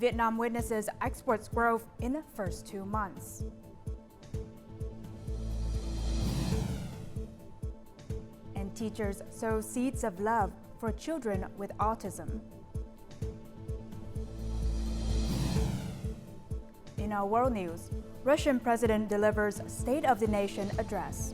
Vietnam witnesses exports growth in the first 2 months. And teachers sow seeds of love for children with autism. In our world news, Russian president delivers State of the Nation address.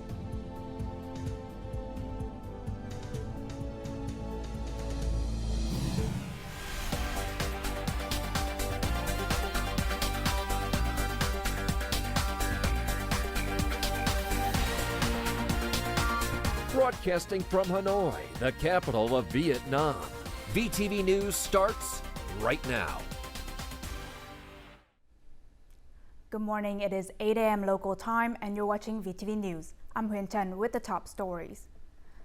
Broadcasting from Hanoi, the capital of Vietnam, VTV News starts right now. Good morning, it is 8 a.m. local time and you're watching VTV News. I'm Huyền Trân with the top stories.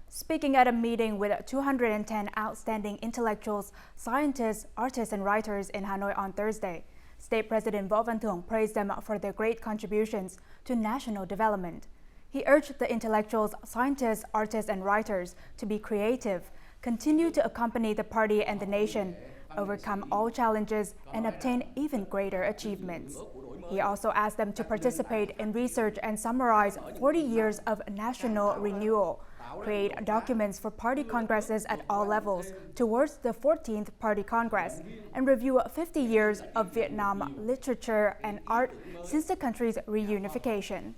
Speaking at a meeting with 210 outstanding intellectuals, scientists, artists and writers in Hanoi on Thursday, State President Võ Văn Thưởng praised them for their great contributions to national development. He urged the intellectuals, scientists, artists and writers to be creative, continue to accompany the party and the nation, overcome all challenges and obtain even greater achievements. He also asked them to participate in research and summarize 40 years of national renewal, create documents for party congresses at all levels towards the 14th Party Congress, and review 50 years of Vietnam literature and art since the country's reunification.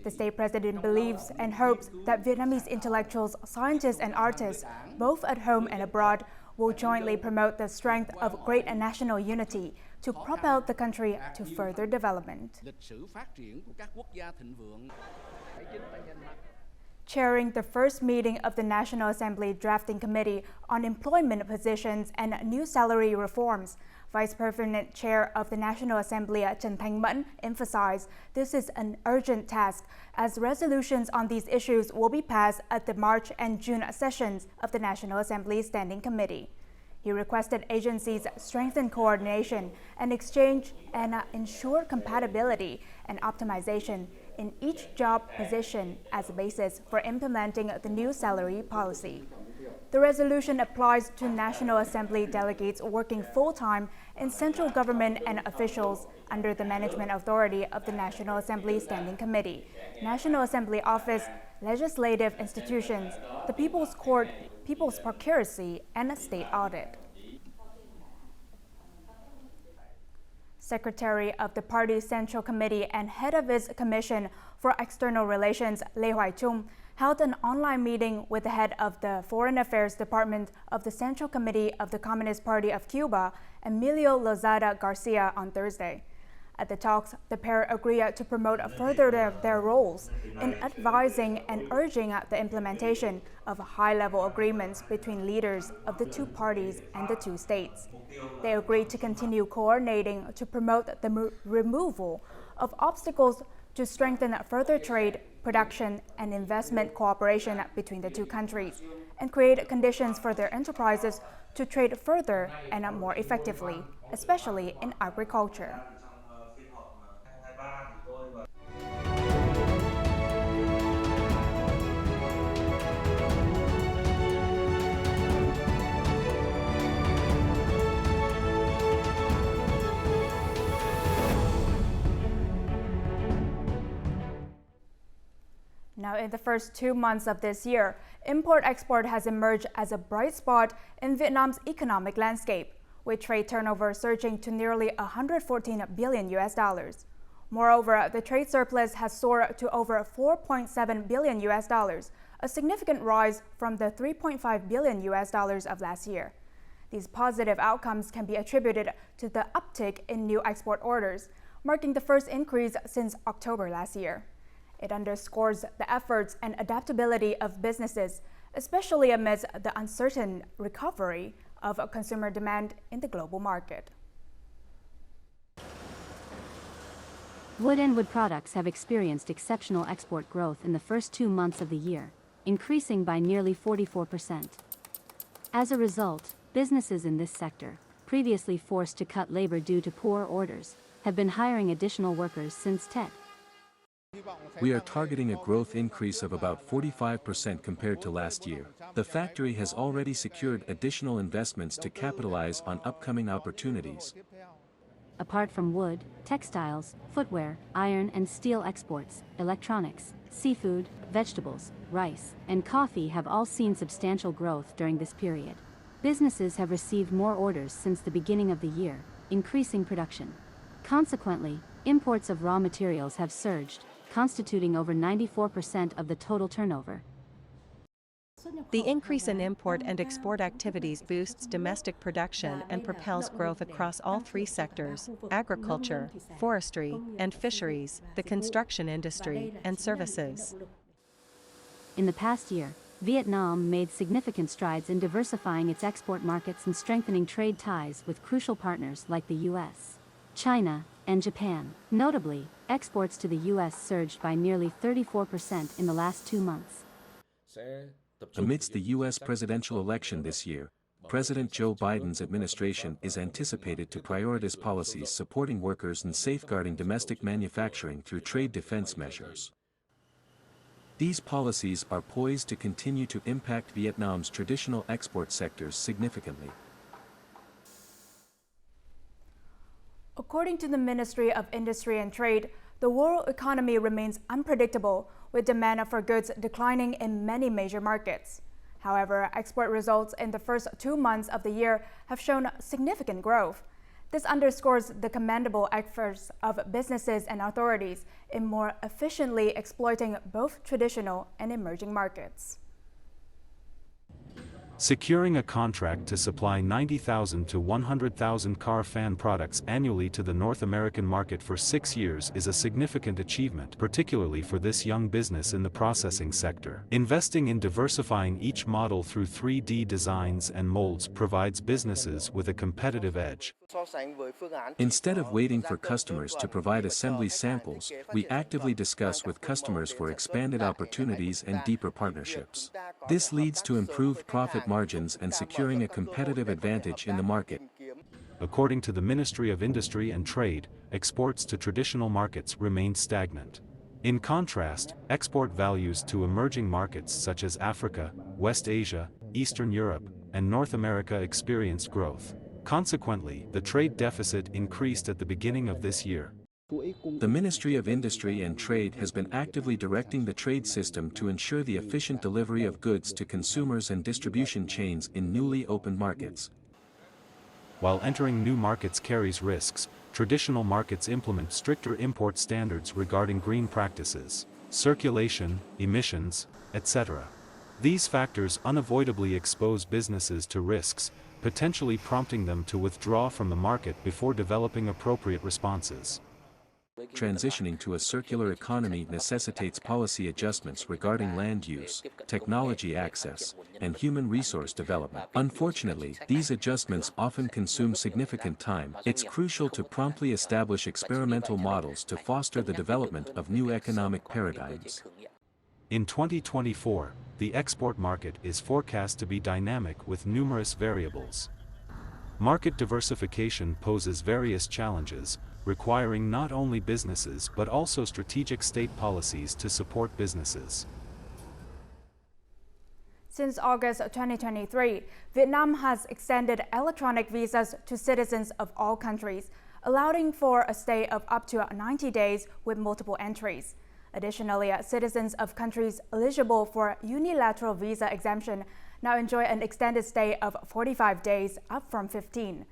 The state president believes and hopes that Vietnamese intellectuals, scientists and artists, both at home and abroad, will jointly promote the strength of great national unity to propel the country to further development. Chairing the first meeting of the National Assembly Drafting Committee on Employment Positions and New Salary Reforms, Vice President Chair of the National Assembly Trần Thanh Mẫn emphasized this is an urgent task as resolutions on these issues will be passed at the March and June sessions of the National Assembly Standing Committee. He requested agencies strengthen coordination and exchange and ensure compatibility and optimization in each job position as a basis for implementing the new salary policy. The resolution applies to National Assembly delegates working full-time in central government and officials under the management authority of the National Assembly Standing Committee, National Assembly Office, legislative institutions, the People's Court, People's Procuracy, and State Audit. Secretary of the Party's Central Committee and head of its Commission for External Relations, Lê Hoài Trung, held an online meeting with the head of the Foreign Affairs Department of the Central Committee of the Communist Party of Cuba, Emilio Lozada Garcia, on Thursday. At the talks, the pair agreed to promote further their roles in advising and urging the implementation of high-level agreements between leaders of the two parties and the two states. They agreed to continue coordinating to promote the removal of obstacles to strengthen further trade, production, and investment cooperation between the two countries, and create conditions for their enterprises to trade further and more effectively, especially in agriculture. Now, in the first 2 months of this year, import-export has emerged as a bright spot in Vietnam's economic landscape, with trade turnover surging to nearly $114 billion. Moreover, the trade surplus has soared to over $4.7 billion, a significant rise from the $3.5 billion of last year. These positive outcomes can be attributed to the uptick in new export orders, marking the first increase since October last year. It underscores the efforts and adaptability of businesses, especially amidst the uncertain recovery of consumer demand in the global market. Wood and wood products have experienced exceptional export growth in the first 2 months of the year, increasing by nearly 44%. As a result, businesses in this sector, previously forced to cut labor due to poor orders, have been hiring additional workers since Tet. We are targeting a growth increase of about 45% compared to last year. The factory has already secured additional investments to capitalize on upcoming opportunities. apart from wood, textiles, footwear, iron and steel exports, electronics, seafood, vegetables, rice, and coffee have all seen substantial growth during this period. Businesses have received more orders since the beginning of the year, increasing production. Consequently, imports of raw materials have surged, constituting over 94% of the total turnover. The increase in import and export activities boosts domestic production and propels growth across all three sectors: agriculture, forestry, and fisheries, the construction industry, and services. In the past year, Vietnam made significant strides in diversifying its export markets and strengthening trade ties with crucial partners like the US, China, and Japan. Notably, exports to the US surged by nearly 34% in the last 2 months. Amidst the U.S. presidential election this year, President Joe Biden's administration is anticipated to prioritize policies supporting workers and safeguarding domestic manufacturing through trade defense measures. These policies are poised to continue to impact Vietnam's traditional export sectors significantly. According to the Ministry of Industry and Trade, the world economy remains unpredictable, with demand for goods declining in many major markets. However, export results in the first 2 months of the year have shown significant growth. This underscores the commendable efforts of businesses and authorities in more efficiently exploiting both traditional and emerging markets. Securing a contract to supply 90,000 to 100,000 car fan products annually to the North American market for 6 years is a significant achievement, particularly for this young business in the processing sector. Investing in diversifying each model through 3D designs and molds provides businesses with a competitive edge. Instead of waiting for customers to provide assembly samples, we actively discuss with customers for expanded opportunities and deeper partnerships. This leads to improved profit margins and securing a competitive advantage in the market. According to the Ministry of Industry and Trade, exports to traditional markets remain stagnant. In contrast, export values to emerging markets such as Africa, West Asia, Eastern Europe, and North America experienced growth. Consequently, the trade deficit increased at the beginning of this year. The Ministry of Industry and Trade has been actively directing the trade system to ensure the efficient delivery of goods to consumers and distribution chains in newly opened markets. While entering new markets carries risks, traditional markets implement stricter import standards regarding green practices, circulation, emissions, etc. These factors unavoidably expose businesses to risks, potentially prompting them to withdraw from the market before developing appropriate responses. Transitioning to a circular economy necessitates policy adjustments regarding land use, technology access, and human resource development. Unfortunately, these adjustments often consume significant time. It's crucial to promptly establish experimental models to foster the development of new economic paradigms. In 2024, the export market is forecast to be dynamic with numerous variables. Market diversification poses various challenges, requiring not only businesses but also strategic state policies to support businesses. Since August 2023, Vietnam has extended electronic visas to citizens of all countries, allowing for a stay of up to 90 days with multiple entries. Additionally, citizens of countries eligible for unilateral visa exemption now enjoy an extended stay of 45 days, up from 15.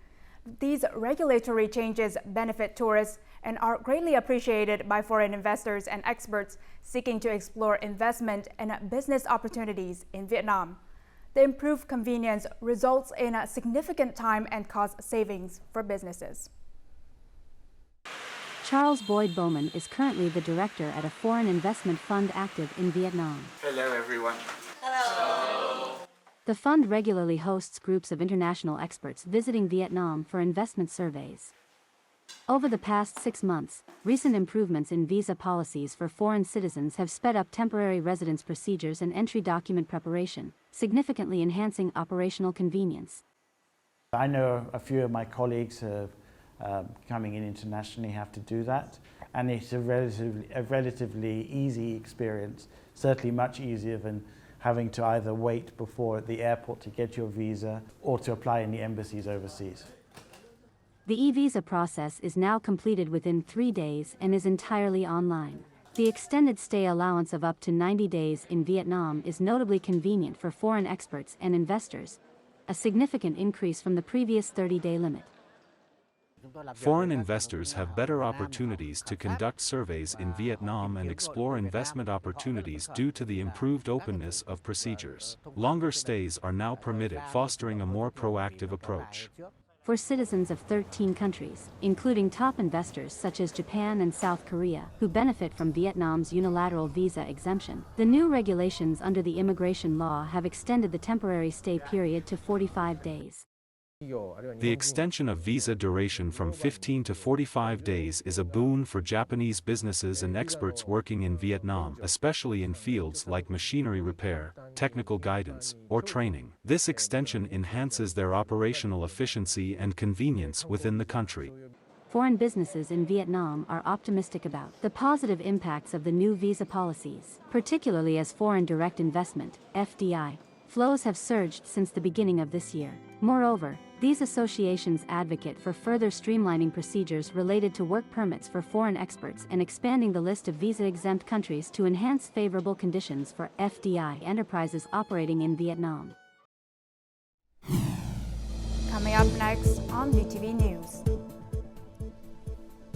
These regulatory changes benefit tourists and are greatly appreciated by foreign investors and experts seeking to explore investment and business opportunities in Vietnam. The improved convenience results in a significant time and cost savings for businesses. Charles Boyd Bowman is currently the director at a foreign investment fund active in Vietnam. Hello, everyone. The fund regularly hosts groups of international experts visiting Vietnam for investment surveys. Over the past 6 months, recent improvements in visa policies for foreign citizens have sped up temporary residence procedures and entry document preparation, significantly enhancing operational convenience. I know a few of my colleagues coming in internationally have to do that, and it's a relatively easy experience, certainly much easier than having to either wait before at the airport to get your visa or to apply in the embassies overseas. The e-visa process is now completed within 3 days and is entirely online. The extended stay allowance of up to 90 days in Vietnam is notably convenient for foreign experts and investors, a significant increase from the previous 30-day limit. Foreign investors have better opportunities to conduct surveys in Vietnam and explore investment opportunities due to the improved openness of procedures. Longer stays are now permitted, fostering a more proactive approach. For citizens of 13 countries, including top investors such as Japan and South Korea, who benefit from Vietnam's unilateral visa exemption, the new regulations under the immigration law have extended the temporary stay period to 45 days. The extension of visa duration from 15 to 45 days is a boon for Japanese businesses and experts working in Vietnam, especially in fields like machinery repair, technical guidance, or training. This extension enhances their operational efficiency and convenience within the country. Foreign businesses in Vietnam are optimistic about the positive impacts of the new visa policies, particularly as foreign direct investment, FDI, flows have surged since the beginning of this year. Moreover, these associations advocate for further streamlining procedures related to work permits for foreign experts and expanding the list of visa-exempt countries to enhance favorable conditions for FDI enterprises operating in Vietnam. Coming up next on VTV News.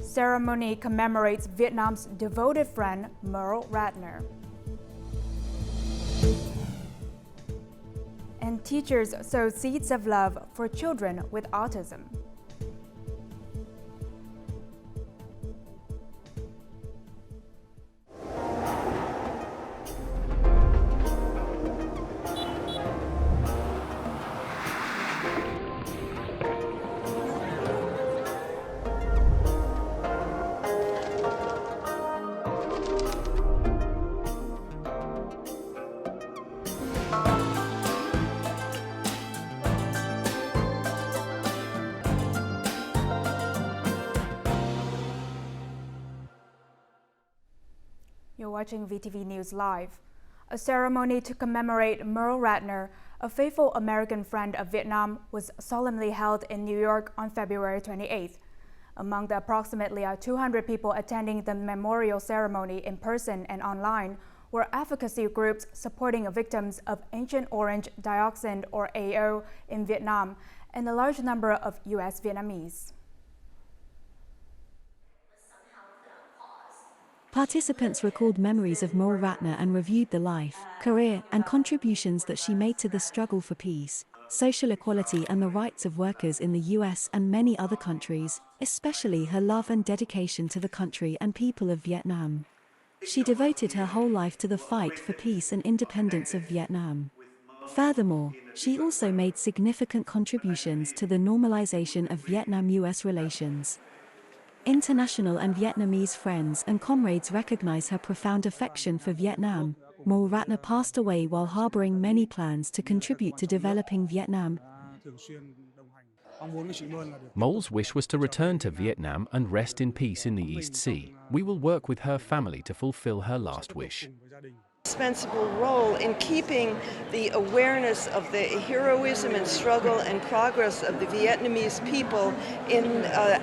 Ceremony commemorates Vietnam's devoted friend Merle Ratner. And teachers sow seeds of love for children with autism. You're watching VTV News Live. A ceremony to commemorate Merle Ratner, a faithful American friend of Vietnam, was solemnly held in New York on February 28th. Among the approximately 200 people attending the memorial ceremony in person and online were advocacy groups supporting victims of Agent Orange Dioxin, or AO, in Vietnam, and a large number of U.S. Vietnamese. Participants recalled memories of Merle Ratner and reviewed the life, career, and contributions that she made to the struggle for peace, social equality, and the rights of workers in the US and many other countries, especially her love and dedication to the country and people of Vietnam. She devoted her whole life to the fight for peace and independence of Vietnam. Furthermore, she also made significant contributions to the normalization of Vietnam-US relations. International and Vietnamese friends and comrades recognize her profound affection for Vietnam. Merle Ratner passed away while harboring many plans to contribute to developing Vietnam. Merle's wish was to return to Vietnam and rest in peace in the East Sea. We will work with her family to fulfill her last wish. Indispensable role in keeping the awareness of the heroism and struggle and progress of the Vietnamese people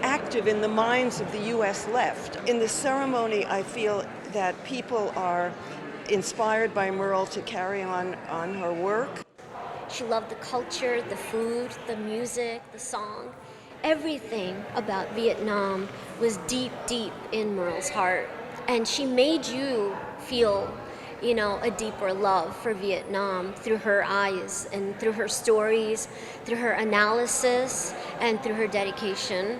active in the minds of the U.S. left. In the ceremony, I feel that people are inspired by Merle to carry on her work. She loved the culture, the food, the music, the song. Everything about Vietnam was deep, deep in Merle's heart. And she made you feel a deeper love for Vietnam through her eyes and through her stories, through her analysis, and through her dedication.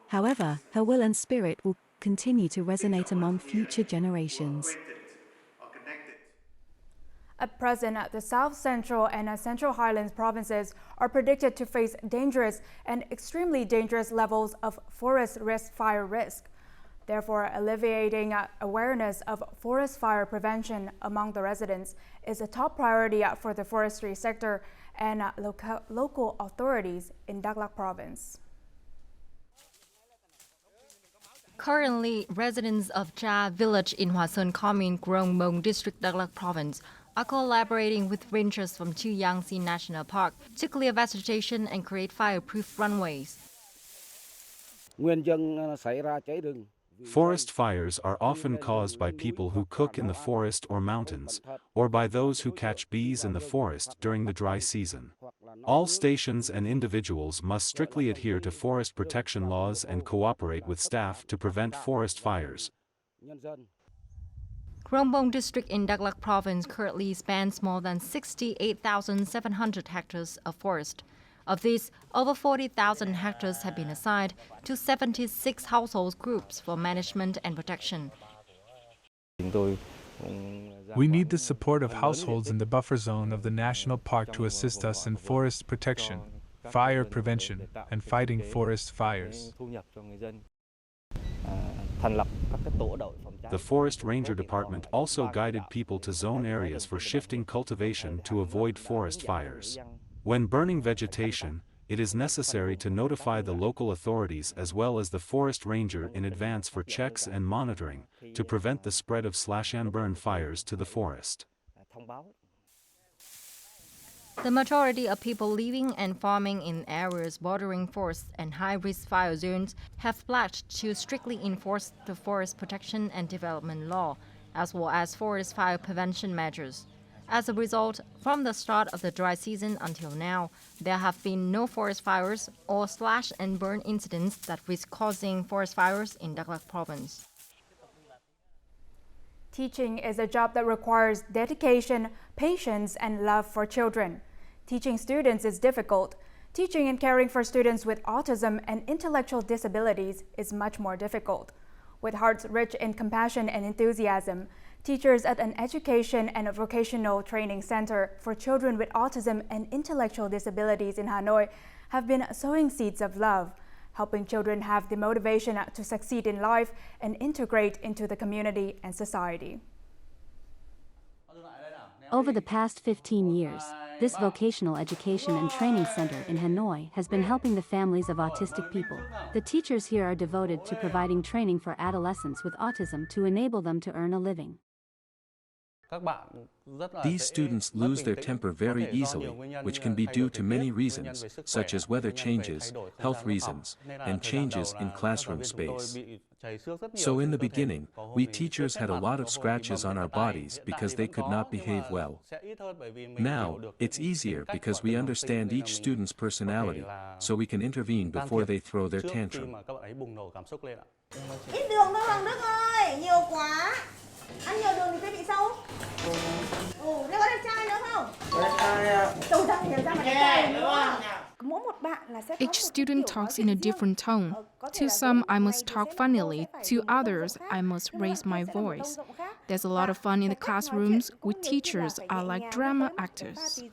However, her will and spirit will continue to resonate among future generations. At present, the South Central and Central Highlands provinces are predicted to face dangerous and extremely dangerous levels of forest fire risk. Therefore, alleviating awareness of forest fire prevention among the residents is a top priority for the forestry sector and local authorities in Đắk Lắk province. Currently, residents of Cha village in Hoa Sơn Commune, Krông Mông district, Đắk Lắk province, are collaborating with rangers from Tu Giang Sin National Park to clear vegetation and create fireproof runways. Forest fires are often caused by people who cook in the forest or mountains, or by those who catch bees in the forest during the dry season. All stations and individuals must strictly adhere to forest protection laws and cooperate with staff to prevent forest fires. Krông Bông district in Đắk Lắk province currently spans more than 68,700 hectares of forest. Of these, over 40,000 hectares have been assigned to 76 household groups for management and protection. We need the support of households in the buffer zone of the national park to assist us in forest protection, fire prevention, and fighting forest fires. The Forest Ranger Department also guided people to zone areas for shifting cultivation to avoid forest fires. When burning vegetation, it is necessary to notify the local authorities as well as the forest ranger in advance for checks and monitoring, to prevent the spread of slash-and-burn fires to the forest. The majority of people living and farming in areas bordering forests and high-risk fire zones have pledged to strictly enforce the forest protection and development law, as well as forest fire prevention measures. As a result, from the start of the dry season until now, there have been no forest fires or slash-and-burn incidents that risk causing forest fires in Đắk Lắk province. Teaching is a job that requires dedication, patience, and love for children. Teaching students is difficult. Teaching and caring for students with autism and intellectual disabilities is much more difficult. With hearts rich in compassion and enthusiasm, teachers at an education and vocational training center for children with autism and intellectual disabilities in Hanoi have been sowing seeds of love, helping children have the motivation to succeed in life and integrate into the community and society. Over the past 15 years, this vocational education and training center in Hanoi has been helping the families of autistic people. The teachers here are devoted to providing training for adolescents with autism to enable them to earn a living. These students lose their temper very easily, which can be due to many reasons, such as weather changes, health reasons, and changes in classroom space. So in the beginning, we teachers had a lot of scratches on our bodies because they could not behave well. Now, it's easier because we understand each student's personality, so we can intervene before they throw their tantrum. Ít đường thôi Hoàng Đức ơi, nhiều quá. Ăn nhiều đường thì sẽ bị sâu. Thế có đẹp trai nữa không? Đẹp trai ạ. Đâu ra hiểu ra mà đẹp trai nữa. Each student talks in a different tone. To some, I must talk funnily. To others, I must raise my voice. There's a lot of fun in the classrooms with teachers are like drama actors.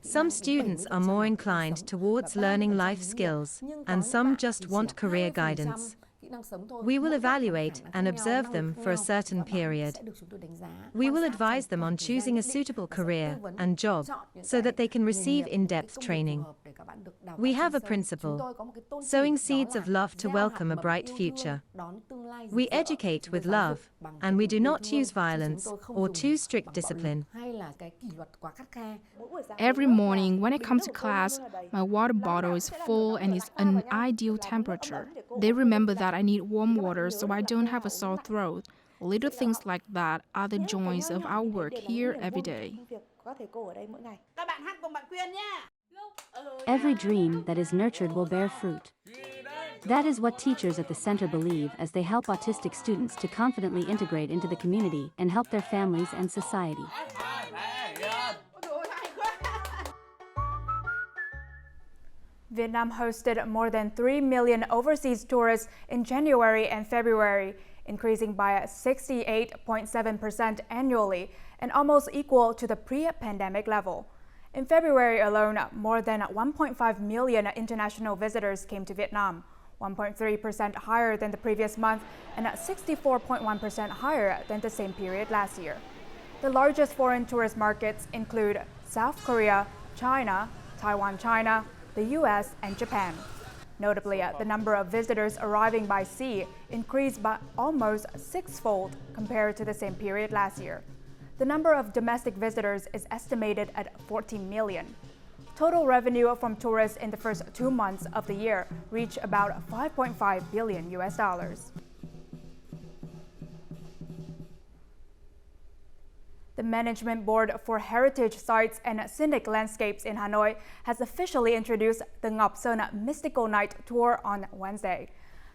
Some students are more inclined towards learning life skills, and some just want career guidance. We will evaluate and observe them for a certain period. We will advise them on choosing a suitable career and job so that they can receive in-depth training. We have a principle: sowing seeds of love to welcome a bright future. We educate with love, and we do not use violence or too strict discipline. Every morning when I come to class, my water bottle is full and is an ideal temperature. They remember that I need warm water so I don't have a sore throat. Little things like that are the joys of our work here every day. Every dream that is nurtured will bear fruit. That is what teachers at the center believe as they help autistic students to confidently integrate into the community and help their families and society. Vietnam hosted more than 3 million overseas tourists in January and February, increasing by 68.7% annually and almost equal to the pre-pandemic level. In February alone, more than 1.5 million international visitors came to Vietnam, 1.3% higher than the previous month and 64.1% higher than the same period last year. The largest foreign tourist markets include South Korea, China, Taiwan, China, the US, and Japan. Notably, the number of visitors arriving by sea increased by almost sixfold compared to the same period last year. The number of domestic visitors is estimated at 14 million. Total revenue from tourists in the first 2 months of the year reached about $5.5 billion. The Management Board for Heritage Sites and Scenic Landscapes in Hanoi has officially introduced the Ngọc Sơn Mystical Night Tour on Wednesday.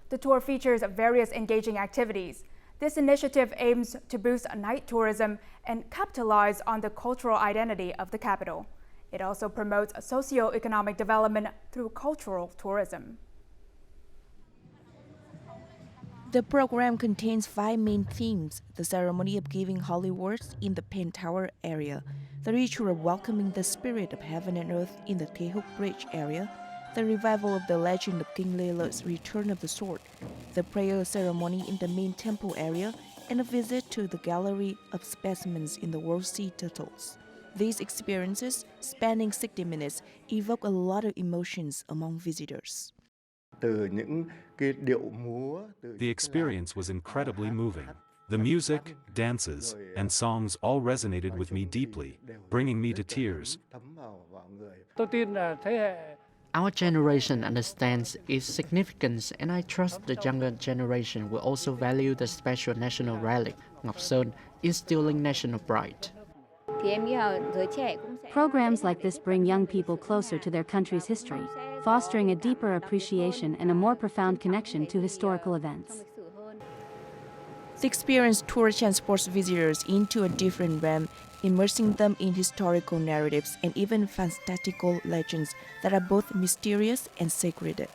The tour features various engaging activities. This initiative aims to boost night tourism and capitalize on the cultural identity of the capital. It also promotes socio-economic development through cultural tourism. The program contains 5 main themes: the ceremony of giving holy words in the Pen Tower area, the ritual of welcoming the spirit of heaven and earth in the Tae-Huk Bridge area, the revival of the legend of King Lelo's return of the sword, the prayer ceremony in the main temple area, and a visit to the gallery of specimens in the world sea turtles. These experiences, spanning 60 minutes, evoke a lot of emotions among visitors. The experience was incredibly moving. The music, dances, and songs all resonated with me deeply, bringing me to tears. Our generation understands its significance, and I trust the younger generation will also value the special national relic, Ngọc Sơn, instilling national pride. Programs like this bring young people closer to their country's history, fostering a deeper appreciation and a more profound connection to historical events. The experience tour transports visitors into a different realm, immersing them in historical narratives and even fantastical legends that are both mysterious and sacred.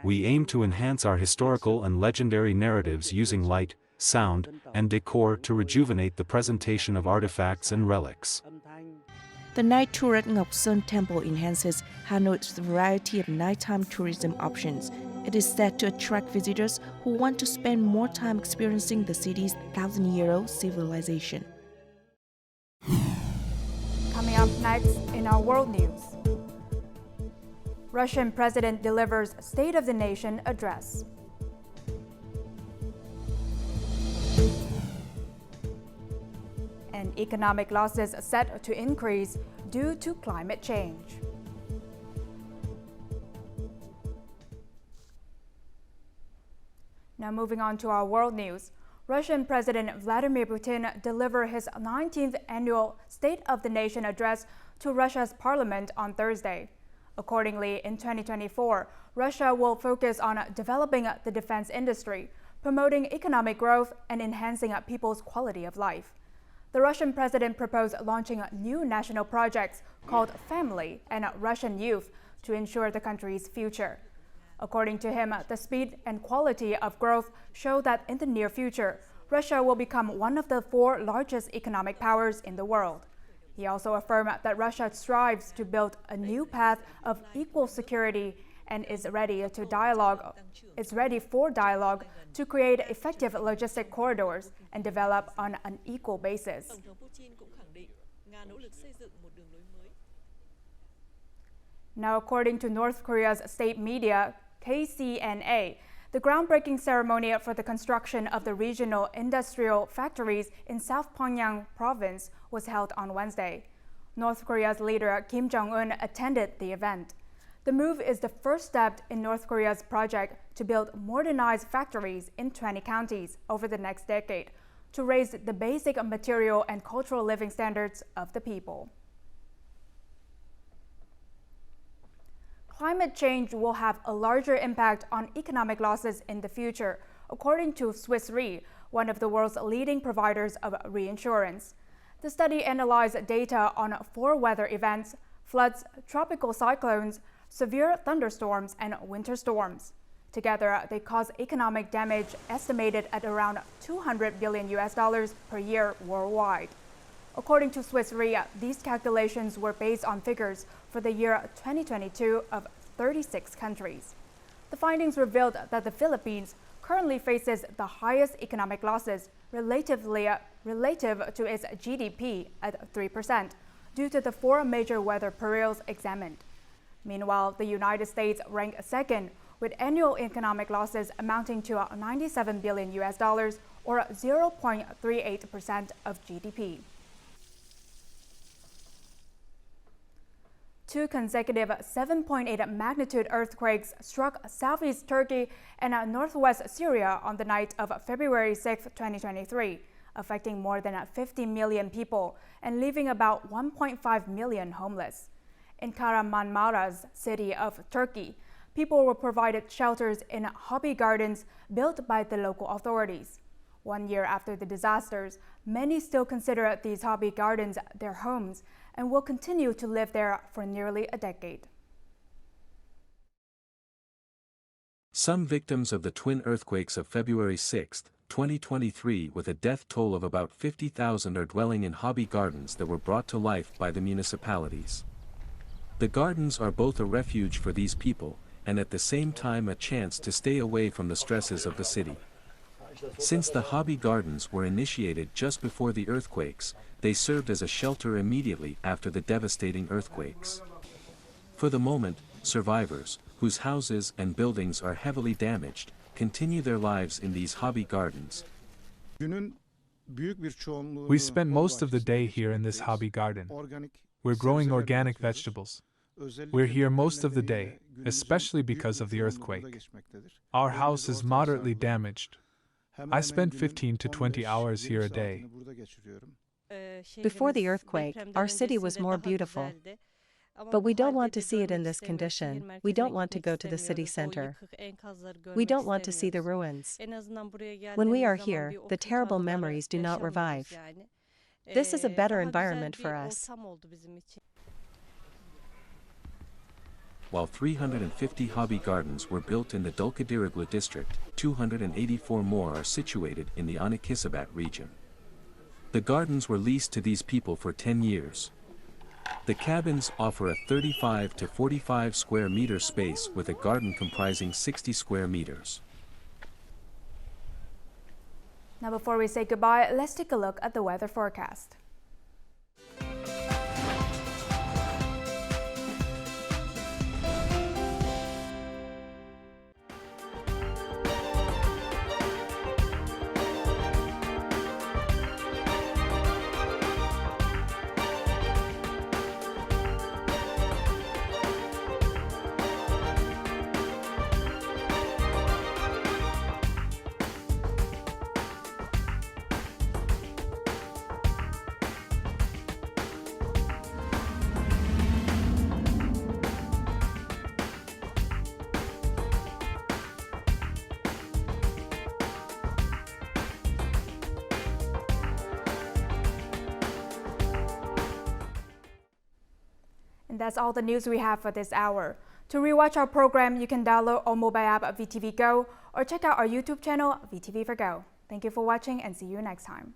We aim to enhance our historical and legendary narratives using light, sound, and decor to rejuvenate the presentation of artifacts and relics. The night tour at Ngọc Sơn Temple enhances Hanoi's variety of nighttime tourism options. It is set to attract visitors who want to spend more time experiencing the city's 1,000-year-old civilization. Coming up next in our world news, Russian president delivers State of the Nation address. And economic losses set to increase due to climate change. Now moving on to our world news. Russian President Vladimir Putin delivered his 19th annual State of the Nation address to Russia's parliament on Thursday. Accordingly, in 2024, Russia will focus on developing the defense industry, promoting economic growth, and enhancing people's quality of life. The Russian president proposed launching new national projects called Family and Russian Youth to ensure the country's future. According to him, the speed and quality of growth show that in the near future, Russia will become one of the 4 largest economic powers in the world. He also affirmed that Russia strives to build a new path of equal security and is ready for dialogue to create effective logistic corridors and develop on an equal basis. Now, according to North Korea's state media, KCNA, the groundbreaking ceremony for the construction of the regional industrial factories in South Pyongyang province was held on Wednesday. North Korea's leader Kim Jong-un attended the event. The move is the first step in North Korea's project to build modernized factories in 20 counties over the next decade to raise the basic material and cultural living standards of the people. Climate change will have a larger impact on economic losses in the future, according to Swiss Re, one of the world's leading providers of reinsurance. The study analyzed data on 4 weather events: floods, tropical cyclones, severe thunderstorms, and winter storms. Together, they cause economic damage estimated at around $200 billion per year worldwide. According to Swiss Re, these calculations were based on figures for the year 2022 of 36 countries. The findings revealed that the Philippines currently faces the highest economic losses relative to its GDP at 3% due to the 4 major weather perils examined. Meanwhile, the United States ranked second with annual economic losses amounting to $97 billion or 0.38% of GDP. Two consecutive 7.8 magnitude earthquakes struck southeast Turkey and northwest Syria on the night of February 6, 2023, affecting more than 50 million people and leaving about 1.5 million homeless. In Kahramanmaraş city of Turkey, people were provided shelters in hobby gardens built by the local authorities. 1 year after the disasters, many still consider these hobby gardens their homes and will continue to live there for nearly a decade. Some victims of the twin earthquakes of February 6, 2023, with a death toll of about 50,000 are dwelling in hobby gardens that were brought to life by the municipalities. The gardens are both a refuge for these people and at the same time a chance to stay away from the stresses of the city. Since the hobby gardens were initiated just before the earthquakes, they served as a shelter immediately after the devastating earthquakes. For the moment, survivors, whose houses and buildings are heavily damaged, continue their lives in these hobby gardens. We spent most of the day here in this hobby garden. We're growing organic vegetables. We're here most of the day, especially because of the earthquake. Our house is moderately damaged. I spend 15 to 20 hours here a day. Before the earthquake, our city was more beautiful. But we don't want to see it in this condition. We don't want to go to the city center. We don't want to see the ruins. When we are here, the terrible memories do not revive. This is a better environment for us. While 350 hobby gardens were built in the Dulkadiroglu district, 284 more are situated in the Anakisabat region. The gardens were leased to these people for 10 years. The cabins offer a 35 to 45 square meter space with a garden comprising 60 square meters. Now before we say goodbye, let's take a look at the weather forecast. And that's all the news we have for this hour. To rewatch our program, you can download our mobile app VTV Go or check out our YouTube channel, VTV for Go. Thank you for watching and see you next time.